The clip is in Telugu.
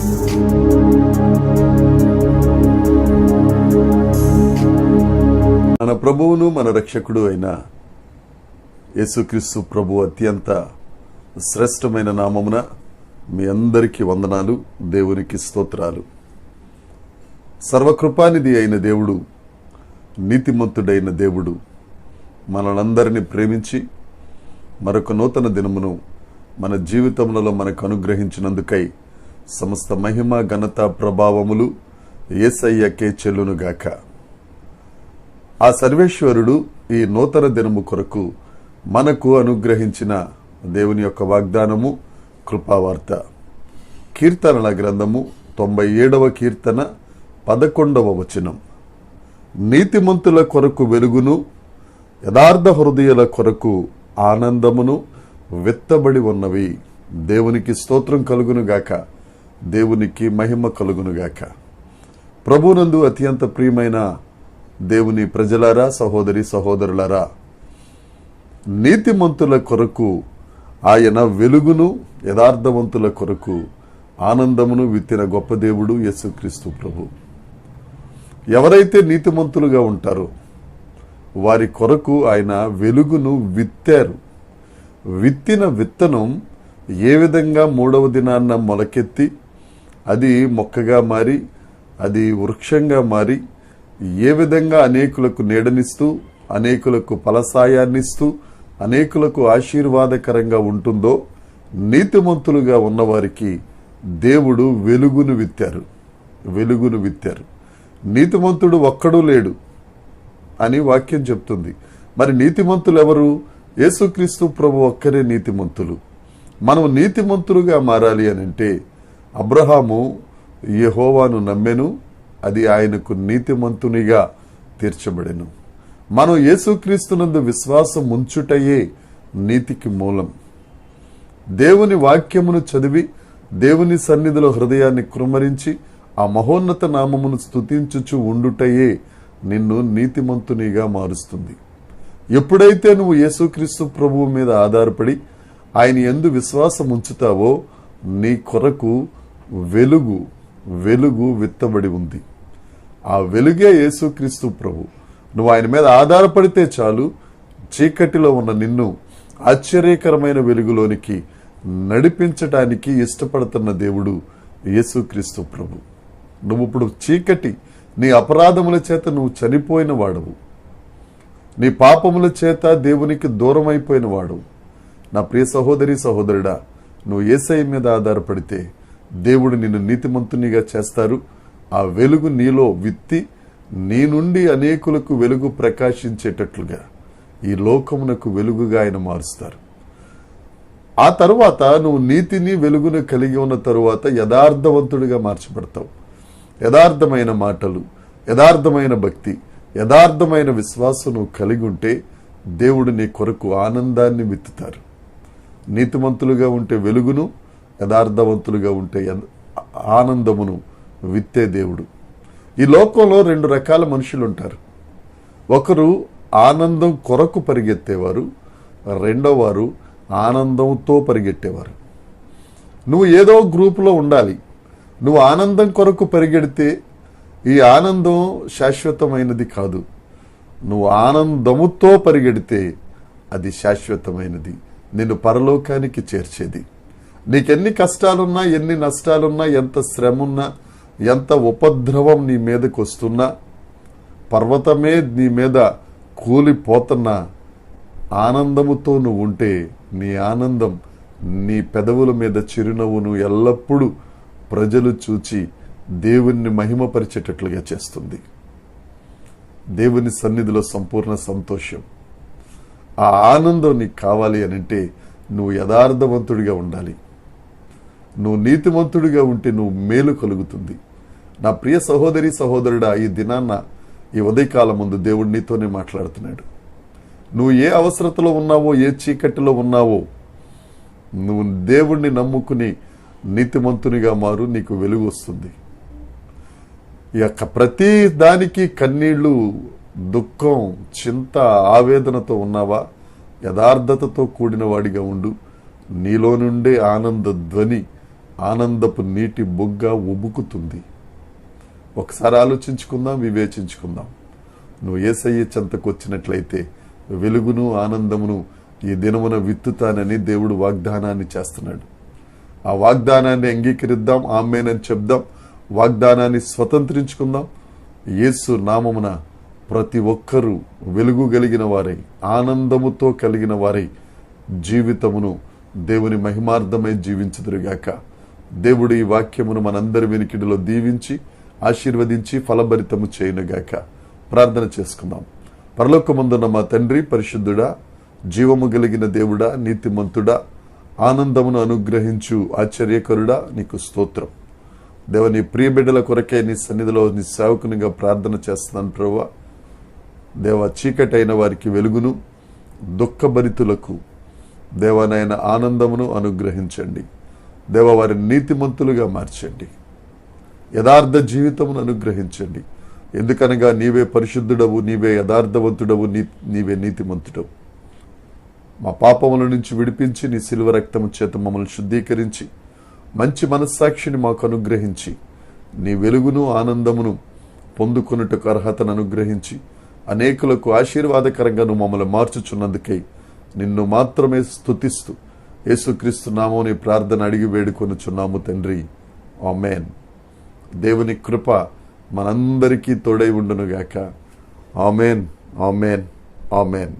మన ప్రభువును మన రక్షకుడు అయిన యేసుక్రీస్తు ప్రభు అత్యంత శ్రేష్టమైన నామమున మీ అందరికీ వందనాలు, దేవునికి స్తోత్రాలు. సర్వకృపానిధి అయిన దేవుడు, నీతిమంతుడైన దేవుడు మనలందరినీ ప్రేమించి మరొక నూతన దినమును మన జీవితములలో మనకు అనుగ్రహించినందుకై సమస్త మహిమ, ఘనత, ప్రభావములు యేసయ్యకే చెల్లునుగాక. ఆ సర్వేశ్వరుడు ఈ నూతన దినము కొరకు మనకు అనుగ్రహించిన దేవుని యొక్క వాగ్దానము కృపావార్త. కీర్తనల గ్రంథము 97వ కీర్తన 11వ వచనం. నీతిమంతుల కొరకు వెలుగును, యథార్థ హృదయుల కొరకు ఆనందమును విత్తబడి ఉన్నవి. దేవునికి స్తోత్రం కలుగునుగాక, దేవునికి మహిమ కలుగునుగాక. ప్రభునందు అత్యంత ప్రియమైన దేవుని ప్రజలారా, సహోదరి సహోదరులారా, నీతిమంతుల కొరకు ఆయన వెలుగును, యథార్థవంతుల కొరకు ఆనందమును విత్తిన గొప్ప దేవుడు యేసుక్రీస్తు ప్రభు. ఎవరైతే నీతిమంతులుగా ఉంటారో వారి కొరకు ఆయన వెలుగును విత్తారు. విత్తిన విత్తనం ఏ విధంగా 3వ దినాన్న మొలకెత్తి అది మొక్కగా మారి అది వృక్షంగా మారి ఏ విధంగా అనేకులకు నీడనిస్తూ, అనేకులకు ఫలసాయాన్నిస్తూ, అనేకులకు ఆశీర్వాదకరంగా ఉంటుందో, నీతిమంతులుగా ఉన్నవారికి దేవుడు వెలుగును విత్తారు. వెలుగును విత్తారు. నీతిమంతుడు ఒక్కడూ లేడు అని వాక్యం చెప్తుంది. మరి నీతిమంతులు ఎవరు? యేసుక్రీస్తు ప్రభు ఒక్కరే నీతిమంతులు. మనం నీతిమంతులుగా మారాలి అనంటే అబ్రహాము యెహోవాను నమ్మెను, అది ఆయనకు నీతిమంతునిగా తీర్చబడెను. మనం యేసుక్రీస్తునందు విశ్వాసం ఉంచుటయే నీతికి మూలం. దేవుని వాక్యమును చదివి దేవుని సన్నిధిలో హృదయాన్ని కృమ్మరించి ఆ మహోన్నత నామమును స్తుతించుచు ఉండుటయే నిన్ను నీతిమంతునిగా మారుస్తుంది. ఎప్పుడైతే నువ్వు యేసుక్రీస్తు ప్రభువు మీద ఆధారపడి ఆయన యందు విశ్వాసం ఉంచుతావో నీ కొరకు వెలుగు విత్తబడి ఉంది. ఆ వెలుగే యేసుక్రీస్తు ప్రభు. నువ్వు ఆయన మీద ఆధారపడితే చాలు, చీకటిలో ఉన్న నిన్ను ఆశ్చర్యకరమైన వెలుగులోనికి నడిపించటానికి ఇష్టపడుతున్న దేవుడు యేసుక్రీస్తు ప్రభు. నువ్వు ఇప్పుడు చీకటి, నీ అపరాధముల చేత నువ్వు చనిపోయిన వాడవు, నీ పాపముల చేత దేవునికి దూరం అయిపోయిన వాడవు. నా ప్రియ సహోదరి సహోదరుడా, నువ్వు యేసయ్య మీద ఆధారపడితే దేవుడు నిన్ను నీతిమంతునిగా చేస్తారు. ఆ వెలుగు నీలో విత్తి నీ నుండి అనేకులకు వెలుగు ప్రకాశించేటట్లుగా ఈ లోకమునకు వెలుగుగా ఆయన మారుస్తారు. ఆ తరువాత నువ్వు నీతిని వెలుగును కలిగి ఉన్న తరువాత యథార్థవంతుడిగా మార్చబడతావు. యథార్థమైన మాటలు, యథార్థమైన భక్తి, యథార్థమైన విశ్వాసం నువ్వు కలిగి ఉంటే దేవుడు నీ కొరకు ఆనందాన్ని విత్తుతారు. నీతిమంతులుగా ఉంటే వెలుగును, యథార్థవంతులుగా ఉంటే ఆనందమును విత్తే దేవుడు. ఈ లోకంలో 2 రకాల మనుషులు ఉంటారు. ఒకరు ఆనందం కొరకు పరిగెత్తేవారు, రెండోవారు ఆనందంతో పరిగెట్టేవారు. నువ్వు ఏదో గ్రూపులో ఉండాలి. నువ్వు ఆనందం కొరకు పరిగెడితే ఈ ఆనందం శాశ్వతమైనది కాదు. నువ్వు ఆనందముతో పరిగెడితే అది శాశ్వతమైనది, నిన్ను పరలోకానికి చేర్చేది. నీకెన్ని కష్టాలున్నా, ఎన్ని నష్టాలున్నా, ఎంత శ్రమున్నా, ఎంత ఉపద్రవం నీ మీదకి వస్తున్నా, పర్వతమే నీ మీద కూలిపోతున్నా, ఆనందముతో నువ్వు ఉంటే నీ ఆనందం, నీ పెదవుల మీద చిరునవ్వును ఎల్లప్పుడూ ప్రజలు చూచి దేవుణ్ణి మహిమపరిచేటట్లుగా చేస్తుంది. దేవుని సన్నిధిలో సంపూర్ణ సంతోషం. ఆ ఆనందం నీకు కావాలి అనంటే నువ్వు యథార్థవంతుడిగా ఉండాలి. నువ్వు నీతిమంతుడిగా ఉంటే నువ్వు మేలు కలుగుతుంది. నా ప్రియ సహోదరి సహోదరుడా, ఈ దినాన్న, ఈ ఉదయకాలం ముందు దేవుడు నీతోనే మాట్లాడుతున్నాడు. నువ్వు ఏ అవసరతలో ఉన్నావో, ఏ చీకటిలో ఉన్నావో, నువ్వు దేవుణ్ణి నమ్ముకుని నీతిమంతునిగా మారు, నీకు వెలుగు వస్తుంది. ఈ యొక్క ప్రతి దానికి కన్నీళ్లు, దుఃఖం, చింత, ఆవేదనతో ఉన్నావా? యథార్థతతో కూడిన వాడిగా ఉండు. నీలో నుండే ఆనంద ధ్వని, ఆనందపు నీటి బొగ్గ ఉబుకుతుంది. ఒకసారి ఆలోచించుకుందాం, వివేచించుకుందాం. నువ్వు యేసయ్య చెంతకు వచ్చినట్లయితే వెలుగును ఆనందమును ఈ దినమున విత్తుతానని దేవుడు వాగ్దానాన్ని చేస్తున్నాడు. ఆ వాగ్దానాన్ని అంగీకరిద్దాం, ఆమేనని చెప్దాం, వాగ్దానాన్ని స్వతంత్రించుకుందాం. యేసు నామమున ప్రతి ఒక్కరూ వెలుగు కలిగిన వారై, ఆనందముతో కలిగిన వారై జీవితమును దేవుని మహిమార్థమై జీవించుదురుగాక. దేవుడు ఈ వాక్యమును మనందరి వెనుకిడిలో దీవించి ఆశీర్వదించి ఫలభరితము చేయునుగాక. ప్రార్థన చేసుకుందాం. పరలోకమందున్న మా తండ్రి, పరిశుద్ధుడా, జీవము కలిగిన దేవుడా, నీతిమంతుడా, ఆనందమును అనుగ్రహించు ఆశ్చర్యకరుడా, నీకు స్తోత్రం. దేవ, నీ ప్రియ బిడ్డల కొరకే నీ సన్నిధిలో నీ సేవకునిగా ప్రార్థన చేస్తున్నాను ప్రభువా. దేవ, చీకటైన వారికి వెలుగును, దుఃఖభరితులకు దేవనైన ఆనందమును అనుగ్రహించండి. దేవ, వారిని నీతిమంతులుగా మార్చండి, యథార్థ జీవితమును అనుగ్రహించండి. ఎందుకనగా నీవే పరిశుద్ధుడవు, నీవే యథార్థవంతుడవు, నీవే నీతిమంతుడవు. మా పాపముల నుంచి విడిపించి నీ శిలువ రక్తము చేత మమ్మల్ని శుద్ధీకరించి మంచి మనస్సాక్షిని మాకు అనుగ్రహించి నీ వెలుగును ఆనందమును పొందుకొనుటకు అర్హతను అనుగ్రహించి అనేకులకు ఆశీర్వాదకరంగా నువ్వు మమ్మల్ని మార్చుచున్నందుకై నిన్ను మాత్రమే స్తుతిస్తూ యేసుక్రీస్తు నామమున ప్రార్థన అడిగి వేడుకొనుచున్నాము తండ్రి. ఆమేన్. దేవుని కృప మనందరికీ తోడై ఉండునుగాక. ఆమేన్, ఆమేన్, ఆమేన్.